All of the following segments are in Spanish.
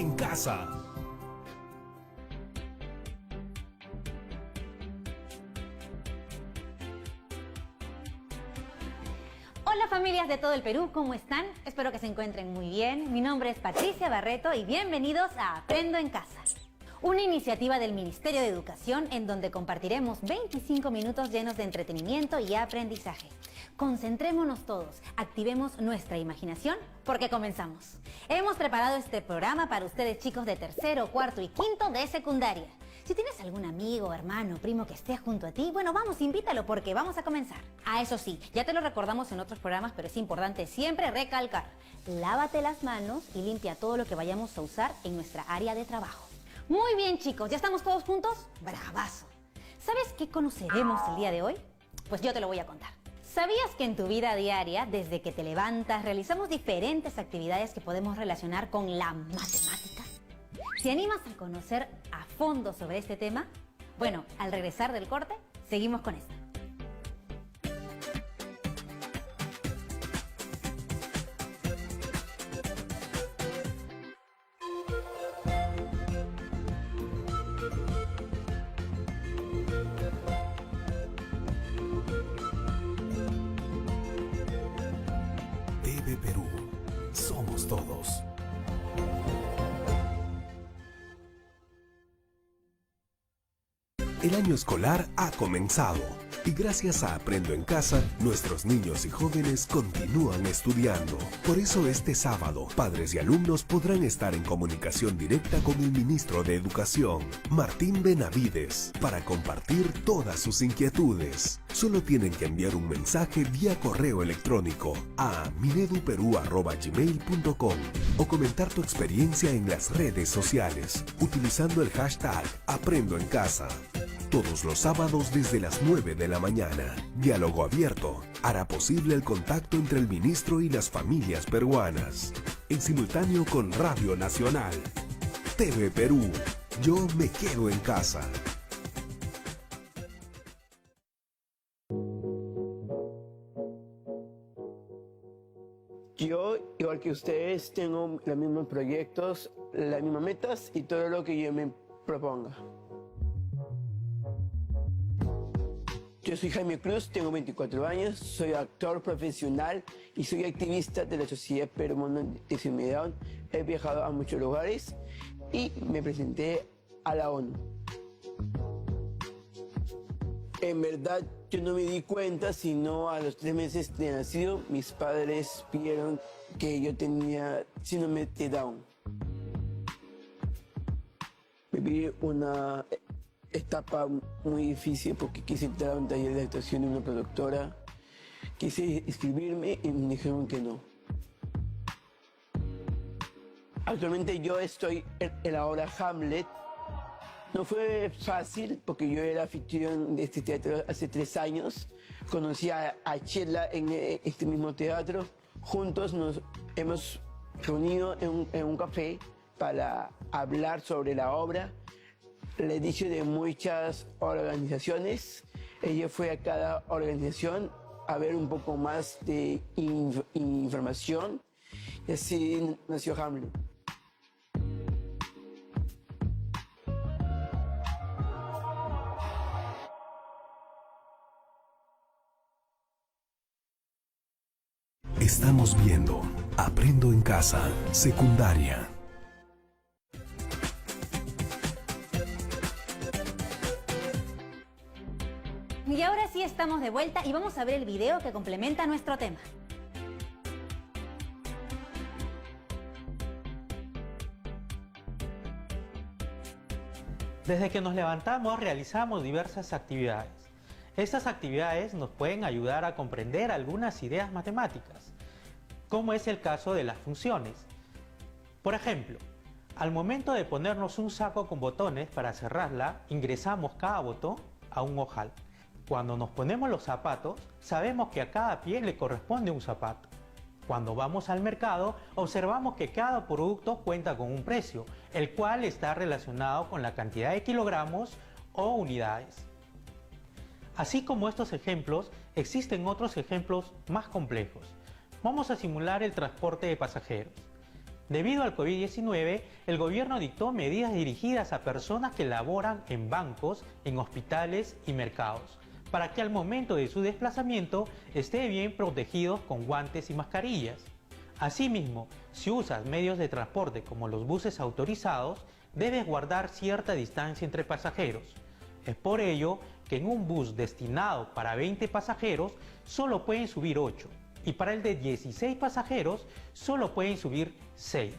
en Casa. Hola familias de todo el Perú, ¿cómo están? Espero que se encuentren muy bien. Mi nombre es Patricia Barreto y bienvenidos a Aprendo en Casa. Una iniciativa del Ministerio de Educación en donde compartiremos 25 minutos llenos de entretenimiento y aprendizaje. Concentrémonos todos, activemos nuestra imaginación porque comenzamos. Hemos preparado este programa para ustedes chicos de tercero, cuarto y quinto de secundaria. Si tienes algún amigo, hermano, primo que esté junto a ti, bueno, vamos, invítalo porque vamos a comenzar. Ah, eso sí, ya te lo recordamos en otros programas, pero es importante siempre recalcar. Lávate las manos y limpia todo lo que vayamos a usar en nuestra área de trabajo. Muy bien, chicos, ¿ya estamos todos juntos? ¡Bravazo! ¿Sabes qué conoceremos el día de hoy? Pues yo te lo voy a contar. ¿Sabías que en tu vida diaria, desde que te levantas, realizamos diferentes actividades que podemos relacionar con la matemática? ¿Te animas a conocer a fondo sobre este tema? Bueno, al regresar del corte, seguimos con esto. TV Perú. Somos todos. El año escolar ha comenzado y gracias a Aprendo en Casa, nuestros niños y jóvenes continúan estudiando. Por eso este sábado, padres y alumnos podrán estar en comunicación directa con el ministro de Educación, Martín Benavides, para compartir todas sus inquietudes. Solo tienen que enviar un mensaje vía correo electrónico a mineduperú@gmail.com o comentar tu experiencia en las redes sociales utilizando el hashtag Aprendo en Casa. Todos los sábados desde las 9 de la mañana. Diálogo abierto hará posible el contacto entre el ministro y las familias peruanas. En simultáneo con Radio Nacional. TV Perú. Yo me quedo en casa. Yo, igual que ustedes, tengo los mismos proyectos, las mismas metas y todo lo que yo me proponga. Yo soy Jaime Cruz, tengo 24 años, soy actor profesional y soy activista de la Sociedad Peruana de Síndrome de Down. He viajado a muchos lugares y me presenté a la ONU. En verdad, yo no me di cuenta, sino a los 3 meses de nacido, mis padres vieron que yo tenía síndrome de Down. Viví una etapa muy difícil porque quise entrar a un taller de actuación de una productora, quise inscribirme y me dijeron que no. Actualmente yo estoy en la obra Hamlet. No fue fácil porque yo era anfitrión de este teatro hace 3 años. Conocí a Chela en este mismo teatro. Juntos nos hemos reunido en un café para hablar sobre la obra. Le he dicho de muchas organizaciones. Ella fue a cada organización a ver un poco más de información y así nació Hamlet. Estamos viendo Aprendo en Casa, secundaria. Y ahora sí estamos de vuelta y vamos a ver el video que complementa nuestro tema. Desde que nos levantamos realizamos diversas actividades. Estas actividades nos pueden ayudar a comprender algunas ideas matemáticas, como es el caso de las funciones. Por ejemplo, al momento de ponernos un saco con botones para cerrarla, ingresamos cada botón a un ojal. Cuando nos ponemos los zapatos, sabemos que a cada pie le corresponde un zapato. Cuando vamos al mercado, observamos que cada producto cuenta con un precio, el cual está relacionado con la cantidad de kilogramos o unidades. Así como estos ejemplos, existen otros ejemplos más complejos. Vamos a simular el transporte de pasajeros. Debido al COVID-19, el gobierno dictó medidas dirigidas a personas que laboran en bancos, en hospitales y mercados, para que al momento de su desplazamiento estén bien protegidos con guantes y mascarillas. Asimismo, si usas medios de transporte como los buses autorizados, debes guardar cierta distancia entre pasajeros. Es por ello que en un bus destinado para 20 pasajeros solo pueden subir 8 y para el de 16 pasajeros solo pueden subir 6.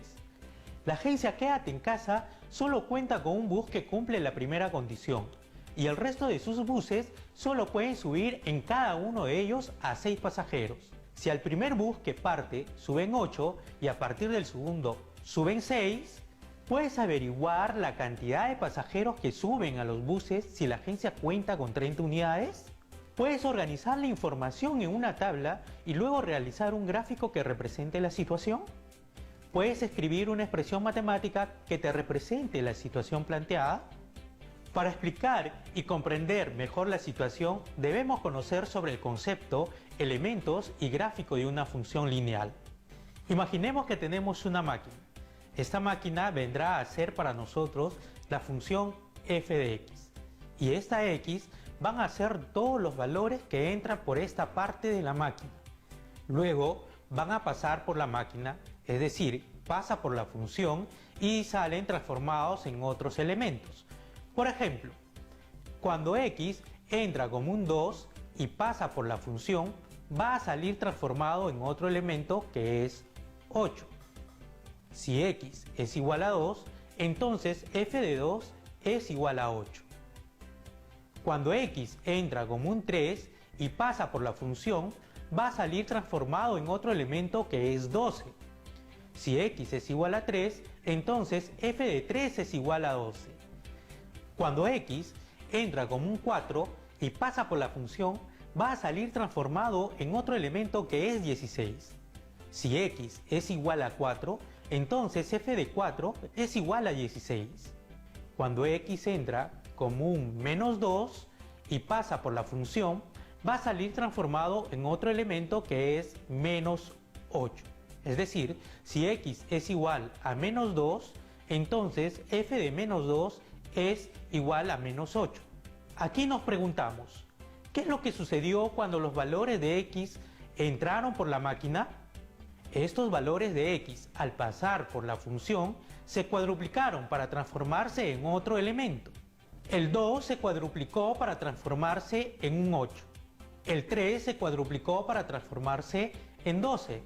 La agencia Quédate en Casa solo cuenta con un bus que cumple la primera condición y el resto de sus buses solo pueden subir en cada uno de ellos a 6 pasajeros. Si al primer bus que parte suben 8 y a partir del segundo suben 6, ¿puedes averiguar la cantidad de pasajeros que suben a los buses si la agencia cuenta con 30 unidades? Puedes organizar la información en una tabla y luego realizar un gráfico que represente la situación. Puedes escribir una expresión matemática que te represente la situación planteada. Para explicar y comprender mejor la situación, debemos conocer sobre el concepto, elementos y gráfico de una función lineal. Imaginemos que tenemos una máquina. Esta máquina vendrá a ser para nosotros la función f de x. Y esta x van a ser todos los valores que entran por esta parte de la máquina. Luego van a pasar por la máquina, es decir, pasa por la función y salen transformados en otros elementos. Por ejemplo, cuando x entra como un 2 y pasa por la función, va a salir transformado en otro elemento que es 8. Si x es igual a 2, entonces f de 2 es igual a 8. Cuando x entra como un 3 y pasa por la función, va a salir transformado en otro elemento que es 12. Si x es igual a 3, entonces f de 3 es igual a 12. Cuando x entra como un 4 y pasa por la función, va a salir transformado en otro elemento que es 16. Si x es igual a 4, entonces f de 4 es igual a 16. Cuando x entra como un menos 2 y pasa por la función, va a salir transformado en otro elemento que es menos 8. Es decir, si x es igual a menos 2, entonces f de menos 2 es igual a menos 8. Aquí nos preguntamos, ¿qué es lo que sucedió cuando los valores de x entraron por la máquina? Estos valores de x, al pasar por la función, se cuadruplicaron para transformarse en otro elemento. El 2 se cuadruplicó para transformarse en un 8. El 3 se cuadruplicó para transformarse en 12.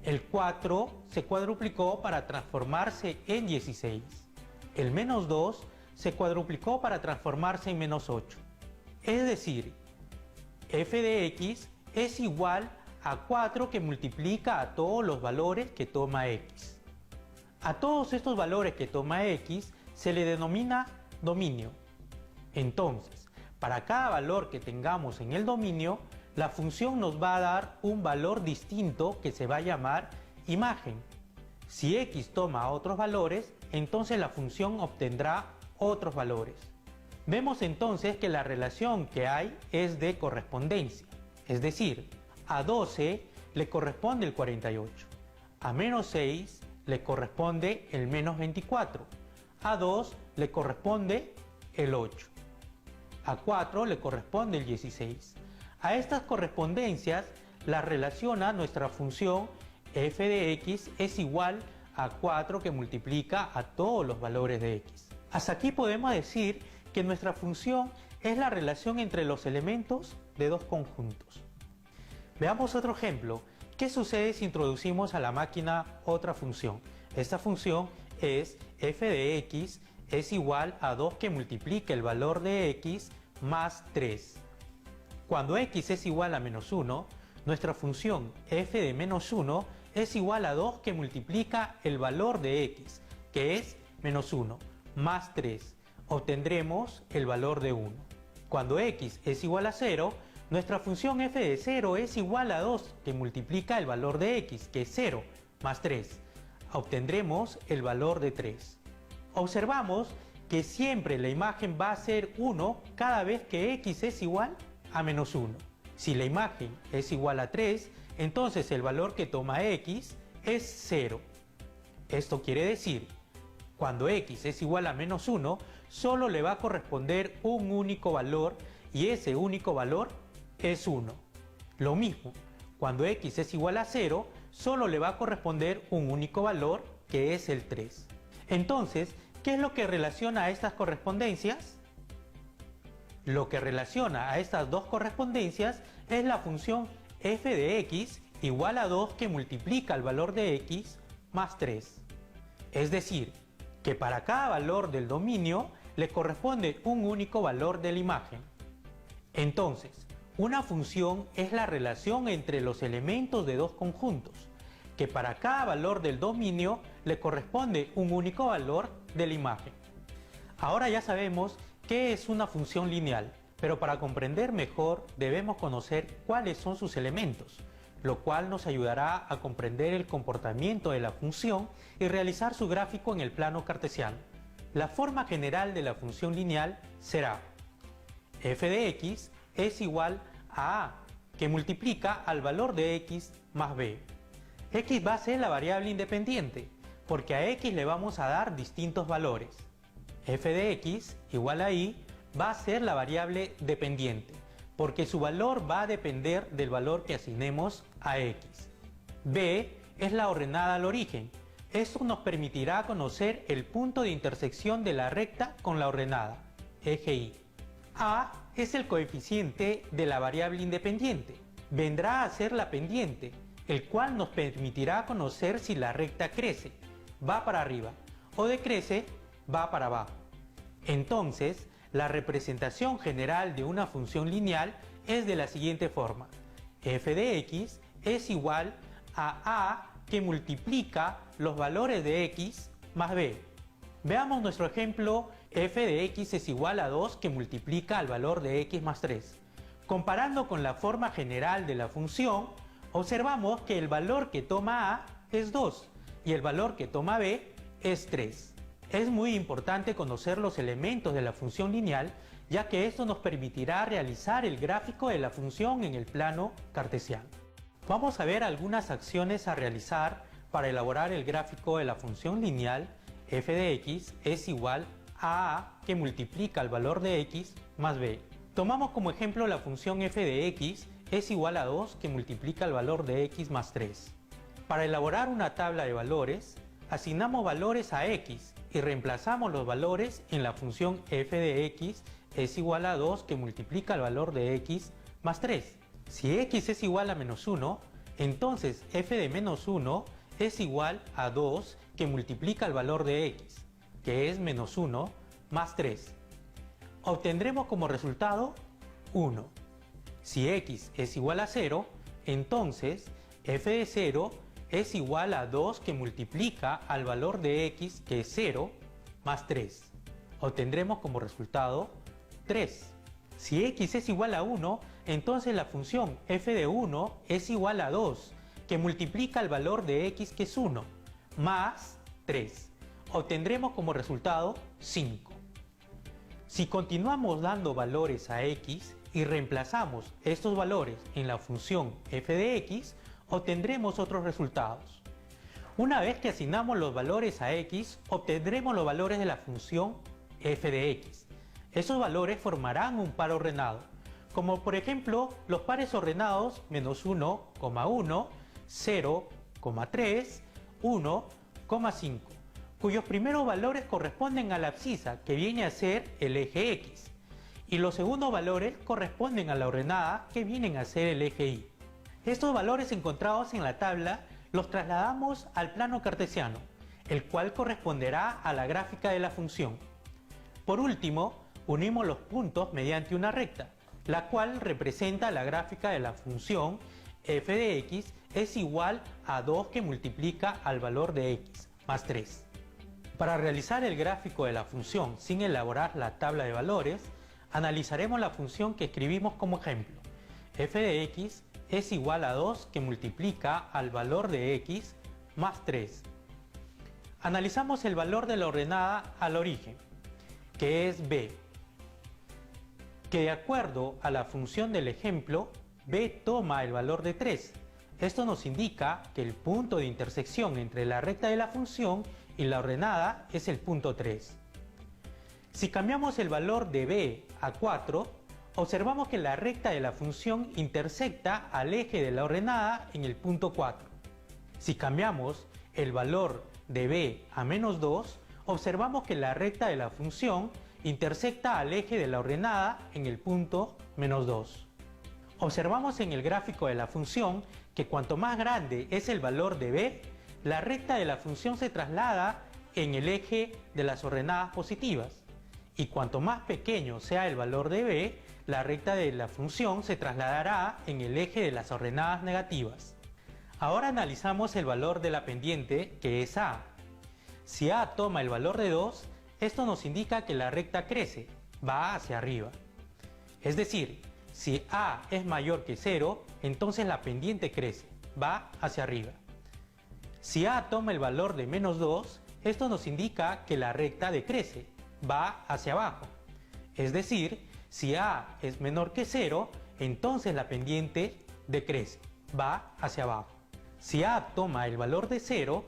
El 4 se cuadruplicó para transformarse en 16. El menos 2 se cuadruplicó para transformarse en menos 8. Es decir, f de x es igual a 4 que multiplica a todos los valores que toma x. A todos estos valores que toma x se le denomina dominio. Entonces, para cada valor que tengamos en el dominio, la función nos va a dar un valor distinto que se va a llamar imagen. Si x toma otros valores, entonces la función obtendrá otros valores. Vemos entonces que la relación que hay es de correspondencia, es decir, a 12 le corresponde el 48, a menos 6 le corresponde el menos 24, a 2 le corresponde el 8, a 4 le corresponde el 16. A estas correspondencias las relaciona nuestra función f de x es igual a 4 que multiplica a todos los valores de x. Hasta aquí podemos decir que nuestra función es la relación entre los elementos de dos conjuntos. Veamos otro ejemplo. ¿Qué sucede si introducimos a la máquina otra función? Esta función es f de x es igual a 2 que multiplica el valor de x más 3. Cuando x es igual a menos 1, nuestra función f de menos 1 es igual a 2 que multiplica el valor de x, que es menos 1, más 3. Obtendremos el valor de 1. Cuando x es igual a 0, nuestra función f de 0 es igual a 2 que multiplica el valor de x, que es 0, más 3. Obtendremos el valor de 3. Observamos que siempre la imagen va a ser 1 cada vez que x es igual a menos 1. Si la imagen es igual a 3, entonces el valor que toma x es 0. Esto quiere decir, cuando x es igual a menos 1, solo le va a corresponder un único valor y ese único valor es 1. Lo mismo, cuando x es igual a 0, solo le va a corresponder un único valor que es el 3. Entonces, ¿qué es lo que relaciona a estas correspondencias? Lo que relaciona a estas dos correspondencias es la función f de x igual a 2 que multiplica el valor de x más 3. Es decir, que para cada valor del dominio le corresponde un único valor de la imagen. Entonces, una función es la relación entre los elementos de dos conjuntos, que para cada valor del dominio le corresponde un único valor de la imagen. Ahora ya sabemos qué es una función lineal, pero para comprender mejor debemos conocer cuáles son sus elementos, lo cual nos ayudará a comprender el comportamiento de la función y realizar su gráfico en el plano cartesiano. La forma general de la función lineal será f de x es igual a a, que multiplica al valor de x más b. X va a ser la variable independiente, porque a x le vamos a dar distintos valores. F de x igual a y va a ser la variable dependiente, porque su valor va a depender del valor que asignemos a x. B es la ordenada al origen. Esto nos permitirá conocer el punto de intersección de la recta con la ordenada, eje y. A es el coeficiente de la variable independiente. Vendrá a ser la pendiente, el cual nos permitirá conocer si la recta crece, va para arriba, o decrece, va para abajo. Entonces, la representación general de una función lineal es de la siguiente forma. F de x es igual a que multiplica los valores de x más b. Veamos nuestro ejemplo, f de x es igual a 2 que multiplica al valor de x más 3. Comparando con la forma general de la función, observamos que el valor que toma a es 2 y el valor que toma b es 3. Es muy importante conocer los elementos de la función lineal, ya que esto nos permitirá realizar el gráfico de la función en el plano cartesiano. Vamos a ver algunas acciones a realizar para elaborar el gráfico de la función lineal f de x es igual a que multiplica el valor de x más b. Tomamos como ejemplo la función f de x es igual a 2 que multiplica el valor de x más 3. Para elaborar una tabla de valores, asignamos valores a x y reemplazamos los valores en la función f de x es igual a 2 que multiplica el valor de x más 3. Si x es igual a menos 1, entonces f de menos 1 es igual a 2 que multiplica el valor de x, que es menos 1 más 3. Obtendremos como resultado 1. Si x es igual a 0, entonces f de 0 es igual a 2 que multiplica al valor de x, que es 0, más 3. Obtendremos como resultado 3. Si x es igual a 1, entonces la función f de 1 es igual a 2, que multiplica el valor de x, que es 1, más 3. Obtendremos como resultado 5. Si continuamos dando valores a x y reemplazamos estos valores en la función f de x, obtendremos otros resultados. Una vez que asignamos los valores a x, obtendremos los valores de la función f de x. Esos valores formarán un par ordenado, como por ejemplo los pares ordenados menos 1, 1, 0, 3, 1, 5, cuyos primeros valores corresponden a la abscisa, que viene a ser el eje x, y los segundos valores corresponden a la ordenada, que vienen a ser el eje y. Estos valores encontrados en la tabla los trasladamos al plano cartesiano, el cual corresponderá a la gráfica de la función. Por último, unimos los puntos mediante una recta, la cual representa la gráfica de la función f de x es igual a 2 que multiplica al valor de x, más 3. Para realizar el gráfico de la función sin elaborar la tabla de valores, analizaremos la función que escribimos como ejemplo. F de x es igual a 2 que multiplica al valor de x más 3. Analizamos el valor de la ordenada al origen, que es b, que de acuerdo a la función del ejemplo, b toma el valor de 3. Esto nos indica que el punto de intersección entre la recta de la función y la ordenada es el punto 3. Si cambiamos el valor de b a 4, observamos que la recta de la función intersecta al eje de la ordenada en el punto 4. Si cambiamos el valor de b a menos 2, observamos que la recta de la función intersecta al eje de la ordenada en el punto menos 2. Observamos en el gráfico de la función que cuanto más grande es el valor de b, la recta de la función se traslada en el eje de las ordenadas positivas. Y cuanto más pequeño sea el valor de b, la recta de la función se trasladará en el eje de las ordenadas negativas. Ahora analizamos el valor de la pendiente, que es a. Si a toma el valor de 2, esto nos indica que la recta crece, va hacia arriba. Es decir, si a es mayor que 0, entonces la pendiente crece, va hacia arriba. Si a toma el valor de menos 2, esto nos indica que la recta decrece, va hacia abajo. Es decir, si a es menor que 0, entonces la pendiente decrece, va hacia abajo. Si a toma el valor de 0,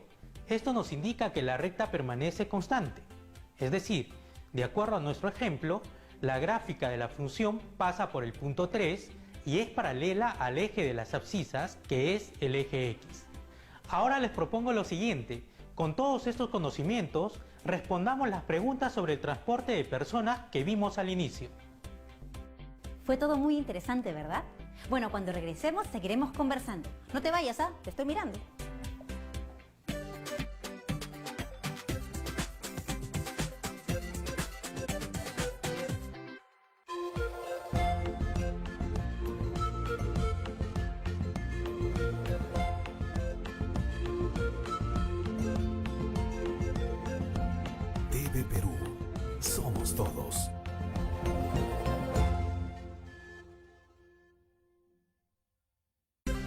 esto nos indica que la recta permanece constante. Es decir, de acuerdo a nuestro ejemplo, la gráfica de la función pasa por el punto 3 y es paralela al eje de las abscisas, que es el eje X. Ahora les propongo lo siguiente: con todos estos conocimientos, respondamos las preguntas sobre el transporte de personas que vimos al inicio. Fue todo muy interesante, ¿verdad? Bueno, cuando regresemos seguiremos conversando. No te vayas, te estoy mirando. TV Perú. Somos todos.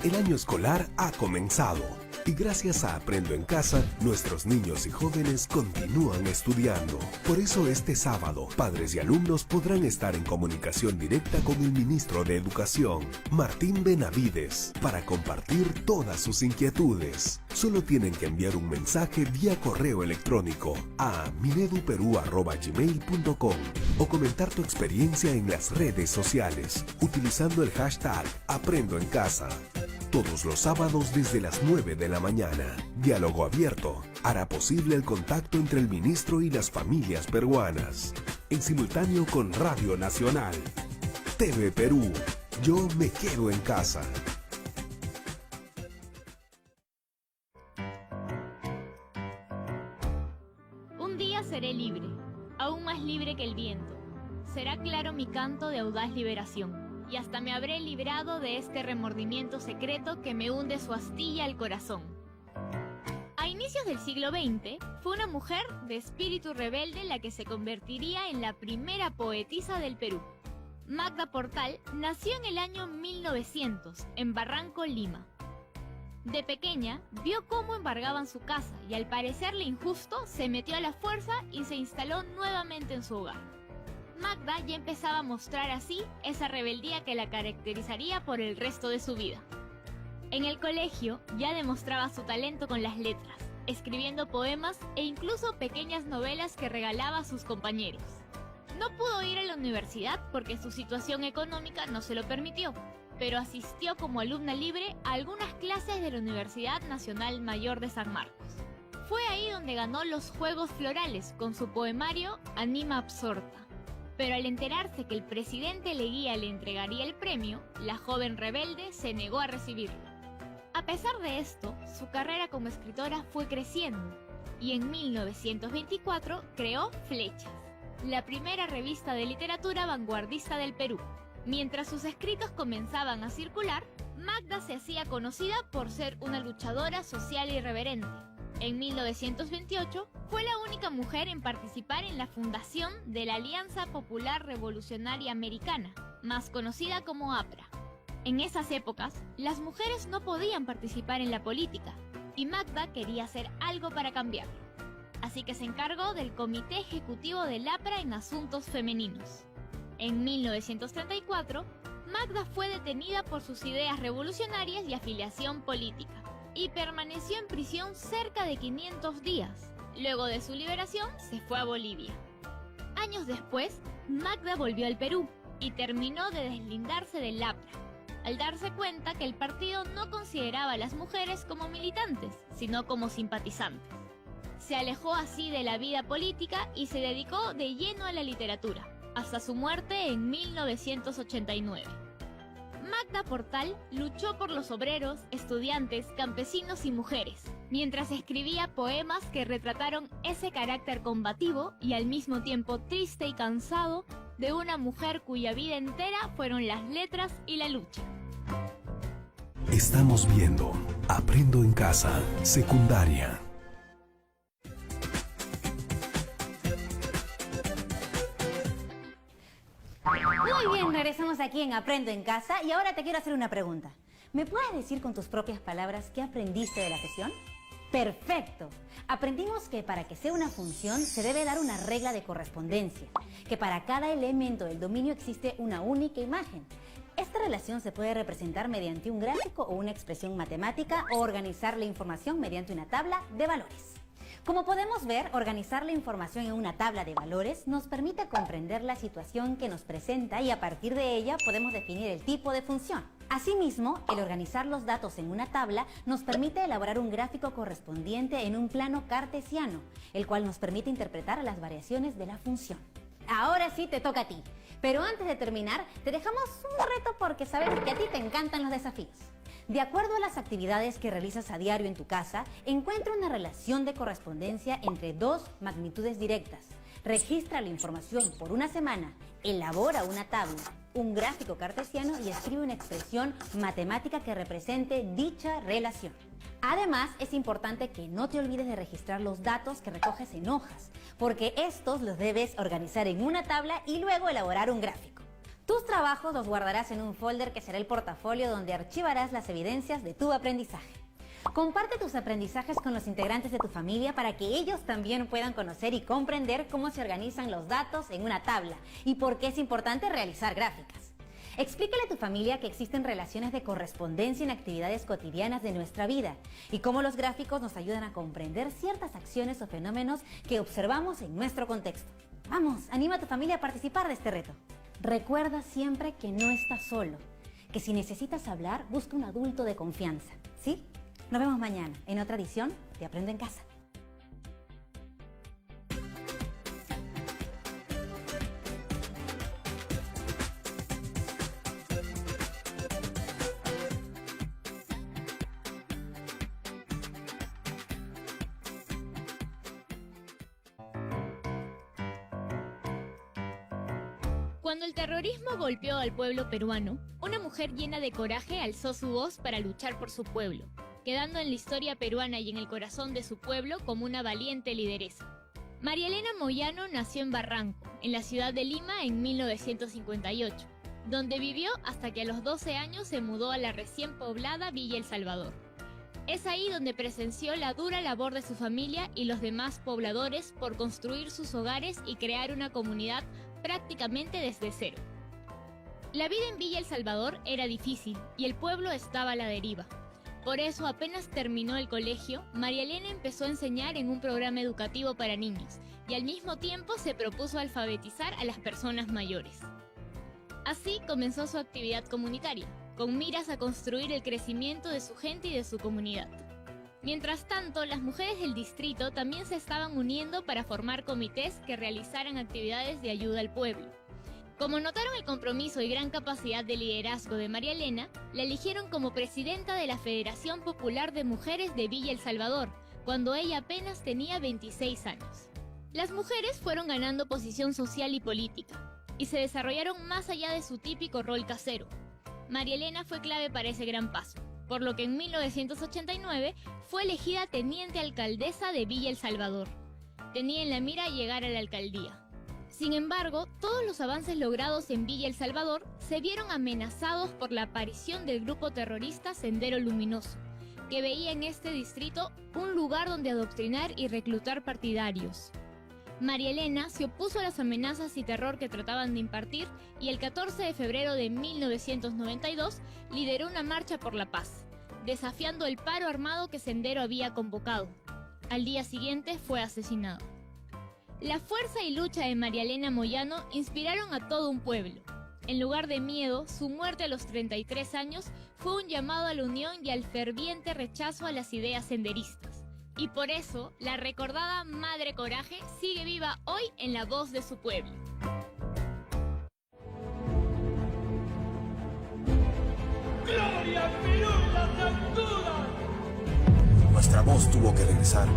El año escolar ha comenzado y gracias a Aprendo en Casa, nuestros niños y jóvenes continúan estudiando. Por eso este sábado, padres y alumnos podrán estar en comunicación directa con el ministro de Educación, Martín Benavides, para compartir todas sus inquietudes. Solo tienen que enviar un mensaje vía correo electrónico a mineduperú@gmail.com o comentar tu experiencia en las redes sociales utilizando el hashtag Aprendo en Casa. Todos los sábados desde las 9 de la mañana. Diálogo abierto hará posible el contacto entre el ministro y las familias peruanas. En simultáneo con Radio Nacional. TV Perú. Yo me quedo en casa. Un día seré libre, aún más libre que el viento. Será claro mi canto de audaz liberación. Y hasta me habré librado de este remordimiento secreto que me hunde su astilla al corazón. A inicios del siglo XX, fue una mujer de espíritu rebelde la que se convertiría en la primera poetisa del Perú. Magda Portal nació en el año 1900, en Barranco, Lima. De pequeña, vio cómo embargaban su casa y al parecerle injusto, se metió a la fuerza y se instaló nuevamente en su hogar. Magda ya empezaba a mostrar así esa rebeldía que la caracterizaría por el resto de su vida. En el colegio ya demostraba su talento con las letras, escribiendo poemas e incluso pequeñas novelas que regalaba a sus compañeros. No pudo ir a la universidad porque su situación económica no se lo permitió, pero asistió como alumna libre a algunas clases de la Universidad Nacional Mayor de San Marcos. Fue ahí donde ganó los Juegos Florales con su poemario Anima Absorta. Pero al enterarse que el presidente Leguía le entregaría el premio, la joven rebelde se negó a recibirlo. A pesar de esto, su carrera como escritora fue creciendo y en 1924 creó Flechas, la primera revista de literatura vanguardista del Perú. Mientras sus escritos comenzaban a circular, Magda se hacía conocida por ser una luchadora social irreverente. En 1928 fue la única mujer en participar en la fundación de la Alianza Popular Revolucionaria Americana, más conocida como APRA. En esas épocas, las mujeres no podían participar en la política, y Magda quería hacer algo para cambiarlo. Así que se encargó del Comité Ejecutivo del APRA en Asuntos Femeninos. En 1934, Magda fue detenida por sus ideas revolucionarias y afiliación política, y permaneció en prisión cerca de 500 días. Luego de su liberación, se fue a Bolivia. Años después, Magda volvió al Perú y terminó de deslindarse del APRA, al darse cuenta que el partido no consideraba a las mujeres como militantes, sino como simpatizantes. Se alejó así de la vida política y se dedicó de lleno a la literatura, hasta su muerte en 1989. Magda Portal luchó por los obreros, estudiantes, campesinos y mujeres, mientras escribía poemas que retrataron ese carácter combativo y al mismo tiempo triste y cansado de una mujer cuya vida entera fueron las letras y la lucha. Estamos viendo Aprendo en Casa, secundaria. Muy bien, regresamos aquí en Aprendo en Casa y ahora te quiero hacer una pregunta. ¿Me puedes decir con tus propias palabras qué aprendiste de la sesión? ¡Perfecto! Aprendimos que para que sea una función se debe dar una regla de correspondencia, que para cada elemento del dominio existe una única imagen. Esta relación se puede representar mediante un gráfico o una expresión matemática o organizar la información mediante una tabla de valores. Como podemos ver, organizar la información en una tabla de valores nos permite comprender la situación que nos presenta y a partir de ella podemos definir el tipo de función. Asimismo, el organizar los datos en una tabla nos permite elaborar un gráfico correspondiente en un plano cartesiano, el cual nos permite interpretar las variaciones de la función. Ahora sí te toca a ti, pero antes de terminar, te dejamos un reto porque sabemos que a ti te encantan los desafíos. De acuerdo a las actividades que realizas a diario en tu casa, encuentra una relación de correspondencia entre dos magnitudes directas. Registra la información por una semana, elabora una tabla, un gráfico cartesiano y escribe una expresión matemática que represente dicha relación. Además, es importante que no te olvides de registrar los datos que recoges en hojas, porque estos los debes organizar en una tabla y luego elaborar un gráfico. Tus trabajos los guardarás en un folder que será el portafolio donde archivarás las evidencias de tu aprendizaje. Comparte tus aprendizajes con los integrantes de tu familia para que ellos también puedan conocer y comprender cómo se organizan los datos en una tabla y por qué es importante realizar gráficas. Explícale a tu familia que existen relaciones de correspondencia en actividades cotidianas de nuestra vida y cómo los gráficos nos ayudan a comprender ciertas acciones o fenómenos que observamos en nuestro contexto. Vamos, anima a tu familia a participar de este reto. Recuerda siempre que no estás solo, que si necesitas hablar, busca un adulto de confianza, ¿sí? Nos vemos mañana en otra edición de Aprendo en Casa. Cuando el terrorismo golpeó al pueblo peruano, una mujer llena de coraje alzó su voz para luchar por su pueblo, quedando en la historia peruana y en el corazón de su pueblo como una valiente lideresa. María Elena Moyano nació en Barranco, en la ciudad de Lima, en 1958, donde vivió hasta que a los 12 años se mudó a la recién poblada Villa El Salvador. Es ahí donde presenció la dura labor de su familia y los demás pobladores por construir sus hogares y crear una comunidad prácticamente desde cero. La vida en Villa El Salvador era difícil y el pueblo estaba a la deriva. Por eso, apenas terminó el colegio, María Elena empezó a enseñar en un programa educativo para niños y al mismo tiempo se propuso alfabetizar a las personas mayores. Así comenzó su actividad comunitaria, con miras a construir el crecimiento de su gente y de su comunidad. Mientras tanto, las mujeres del distrito también se estaban uniendo para formar comités que realizaran actividades de ayuda al pueblo. Como notaron el compromiso y gran capacidad de liderazgo de María Elena, la eligieron como presidenta de la Federación Popular de Mujeres de Villa El Salvador, cuando ella apenas tenía 26 años. Las mujeres fueron ganando posición social y política, y se desarrollaron más allá de su típico rol casero. María Elena fue clave para ese gran paso, por lo que en 1989 fue elegida teniente alcaldesa de Villa El Salvador. Tenía en la mira llegar a la alcaldía. Sin embargo, todos los avances logrados en Villa El Salvador se vieron amenazados por la aparición del grupo terrorista Sendero Luminoso, que veía en este distrito un lugar donde adoctrinar y reclutar partidarios. María Elena se opuso a las amenazas y terror que trataban de impartir y el 14 de febrero de 1992 lideró una marcha por la paz, desafiando el paro armado que Sendero había convocado. Al día siguiente fue asesinado. La fuerza y lucha de María Elena Moyano inspiraron a todo un pueblo. En lugar de miedo, su muerte a los 33 años fue un llamado a la unión y al ferviente rechazo a las ideas senderistas. Y por eso, la recordada Madre Coraje sigue viva hoy en la voz de su pueblo. ¡Gloria Perú en las alturas! Nuestra voz tuvo que regresar